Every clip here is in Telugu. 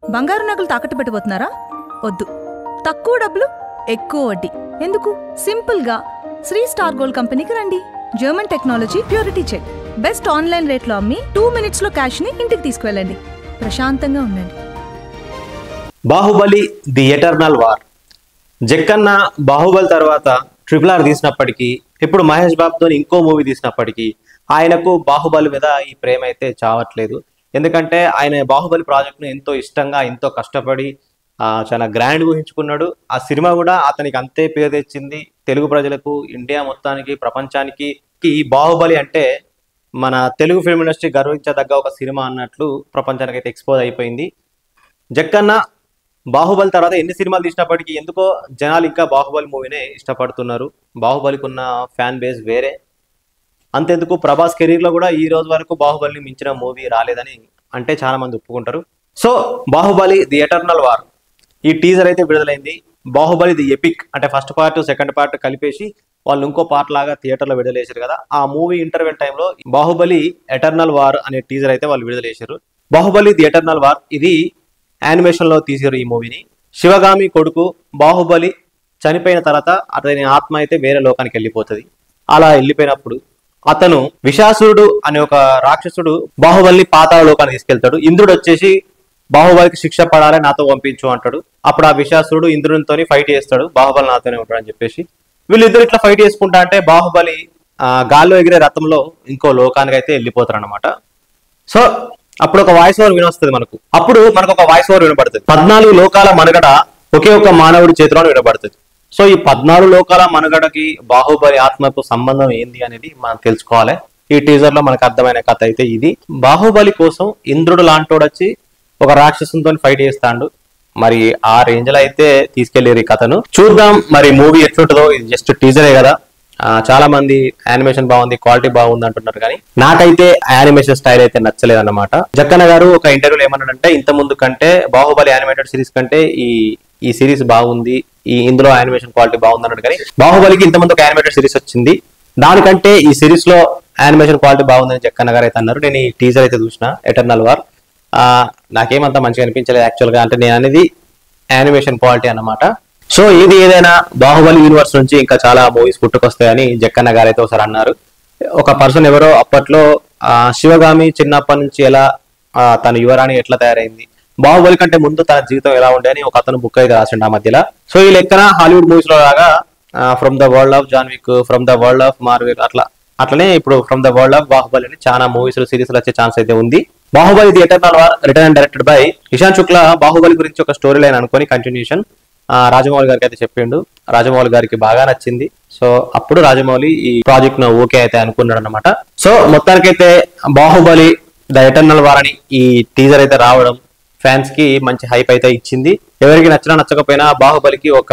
బంగారు నగలు తాకట్టు పెట్టబోతున్నారా? వద్దు. తక్కువ డబ్బులు ఎక్కువ వడ్డీ ఎందుకు? సింపుల్గా శ్రీ స్టార్ గోల్డ్ కంపెనీకి రండి. German technology, purity check, best online రేట్లో అమ్మి 2 minutesలో క్యాష్ని ఇంటికి తీసుకువెళ్ళండి. ప్రశాంతంగా ఉండండి. Baahubali the eternal war. Jakkanna Baahubali తర్వాత RRR తీసినప్పటికీ, ఇప్పుడు మహేష్ బాబుతో ఇంకో మూవీ తీసినప్పటికీ ఆయనకు బాహుబలి మీద ఈ ప్రేమ అయితే చావట్లేదు. ఎందుకంటే ఆయన బాహుబలి ప్రాజెక్ట్ను ఎంతో ఇష్టంగా, ఎంతో కష్టపడి చాలా గ్రాండ్ ఊహించుకున్నాడు. ఆ సినిమా కూడా అతనికి అంతే పేరు తెచ్చింది. తెలుగు ప్రజలకు, ఇండియా మొత్తానికి, ప్రపంచానికి ఈ బాహుబలి అంటే మన తెలుగు ఫిల్మ్ ఇండస్ట్రీ గర్వించదగ్గ ఒక సినిమా అన్నట్లు ప్రపంచానికి అయితే ఎక్స్పోజ్ అయిపోయింది. జక్కన్న బాహుబలి తర్వాత ఎన్ని సినిమాలు తీసినప్పటికీ ఎందుకో జనాలు ఇంకా బాహుబలి మూవీనే ఇష్టపడుతున్నారు. బాహుబలికి ఉన్న ఫ్యాన్ బేస్ వేరే. అంతెందుకు ప్రభాస్ కెరీర్లో కూడా ఈ రోజు వరకు బాహుబలిని మించిన మూవీ రాలేదని అంటే చాలా మంది ఒప్పుకుంటారు. So Baahubali the eternal war ఈ టీజర్ అయితే విడుదలైంది. బాహుబలి ది ఎపిక్ అంటే ఫస్ట్ పార్ట్, సెకండ్ పార్ట్ కలిపేసి వాళ్ళు ఇంకో పార్ట్ లాగా థియేటర్లో విడుదల చేశారు కదా. ఆ మూవీ ఇంటర్వెల్ టైంలో బాహుబలి ఎటర్నల్ వార్ అనే టీజర్ అయితే వాళ్ళు విడుదల చేశారు. బాహుబలి ది ఎటర్నల్ వార్ ఇది యానిమేషన్లో తీసారు ఈ మూవీని. శివగామి కొడుకు బాహుబలి చనిపోయిన తర్వాత అతని ఆత్మ అయితే వేరే లోకానికి వెళ్ళిపోతుంది. అలా వెళ్ళిపోయినప్పుడు అతను విషాసురుడు అనే ఒక రాక్షసుడు బాహుబలిని పాతాళ లోకానికి తీసుకెళ్తాడు. ఇంద్రుడు వచ్చేసి బాహుబలికి శిక్ష పడాలి, నాతో పంపించు అంటాడు. అప్పుడు ఆ విషాసురుడు ఇంద్రునితో ఫైట్ చేస్తాడు, బాహుబలి నాతోనే ఉంటాడు అని చెప్పేసి. వీళ్ళిద్దరు ఇట్లా ఫైట్ చేసుకుంటా అంటే బాహుబలి గాల్లో ఎగిరే రథంలో ఇంకో లోకానికి అయితే వెళ్ళిపోతారు అనమాట. సో అప్పుడు ఒక వాయిస్ ఓవర్ వినొస్తుంది మనకు. అప్పుడు మనకు ఒక వాయిస్ ఓవర్ వినబడుతుంది. 14 లోకాల మనుగడ ఒకే ఒక మానవుడి చేతిలో వినబడుతుంది. సో ఈ 14 లోకాల మనుగడకి బాహుబలి ఆత్మకు సంబంధం ఏంది అనేది మనం తెలుసుకోవాలి. ఈ టీజర్ లో మనకు అర్థమైన కథ అయితే ఇది. బాహుబలి కోసం ఇంద్రుడు లాంటోడు వచ్చి ఒక రాక్షసునితో ఫైట్ చేస్తాడు. మరి ఆ రేంజ్ లో అయితే తీసుకెళ్లేరు ఈ కథను. చూద్దాం మరి మూవీ ఎట్లుంటుందో. ఇది జస్ట్ టీజరే కదా. చాలా మంది యానిమేషన్ బాగుంది, క్వాలిటీ బాగుంది అంటున్నారు, కానీ నాకైతే యానిమేషన్ స్టైల్ అయితే నచ్చలేదు అన్నమాట. జక్కన్న గారు ఒక ఇంటర్వ్యూలో ఏమన్నాడంటే, ఇంత ముందు కంటే బాహుబలి యానిమేటెడ్ సిరీస్ కంటే ఈ సిరీస్ బాగుంది, ఇందులో యానిమేషన్ క్వాలిటీ బాగుంది అన్నాడు. కానీ బాహుబలికి ఇంత ముందు ఒక యానిమేటెడ్ సిరీస్ వచ్చింది, దానికంటే ఈ సిరీస్ లో యానిమేషన్ క్వాలిటీ బాగుందని జక్కన్న గారు అయితే అన్నారు. నేను ఈ టీజర్ అయితే చూసిన ఎటర్నల్ వార్. నాకేమంతా మంచిగా అనిపించలేదు యాక్చువల్ గా. అంటే నేను అనేది యానిమేషన్ క్వాలిటీ అన్నమాట. సో ఇది ఏదైనా బాహుబలి యూనివర్స్ నుంచి ఇంకా చాలా మూవీస్ పుట్టుకొస్తాయని జక్కన్న గారు అయితే ఒకసారి అన్నారు. ఒక పర్సన్ ఎవరో అప్పట్లో శివగామి చిన్నప్పటి నుంచి ఎలా తన యువరాణి ఎట్లా తయారైంది, బాహుబలి కంటే ముందు తన జీవితం ఎలా ఉండే అని ఒక అతను బుక్ అయితే రాసిండు ఆ మధ్యలో. సో ఈ లెక్కన హాలీవుడ్ మూవీస్ లో లాగా from the world of John Wick, from the world of Marvel అట్లనే ఇప్పుడు from the world of Baahubali అని చాలా మూవీస్ సిరీస్ వచ్చే ఛాన్స్ అయితే ఉంది. Baahubali the eternal war return and directed by Ishan Shukla Baahubali గురించి ఒక స్టోరీ లైన్ అనుకొని కంటిన్యూషన్ రాజమౌళి గారికి అయితే చెప్పిండు. రాజమౌళి గారికి బాగా నచ్చింది. సో అప్పుడు రాజమౌళి ఈ ప్రాజెక్ట్ ను ఓకే అయితే అనుకున్నాడు అనమాట. సో మొత్తానికైతే బాహుబలి ద ఎటర్నల్ వార్ అని ఈ టీజర్ అయితే రావడం ఫ్యాన్స్ కి మంచి హైప్ అయితే ఇచ్చింది. ఎవరికి నచ్చినా నచ్చకపోయినా బాహుబలికి ఒక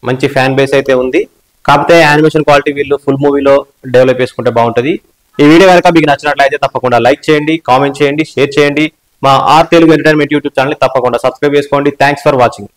మంచి ఫ్యాన్ బేస్ అయితే ఉంది. కాకపోతే యానిమేషన్ క్వాలిటీ వీళ్ళు ఫుల్ మూవీలో డెవలప్ చేసుకుంటే బాగుంటుంది. ఈ వీడియో కనుక మీకు నచ్చినట్లయితే తప్పకుండా లైక్ చేయండి, కామెంట్ చేయండి, షేర్ చేయండి. మా R Telugu entertainment YouTube channel తప్పకుండా సబ్స్క్రైబ్ చేసుకోండి. Thanks for watching.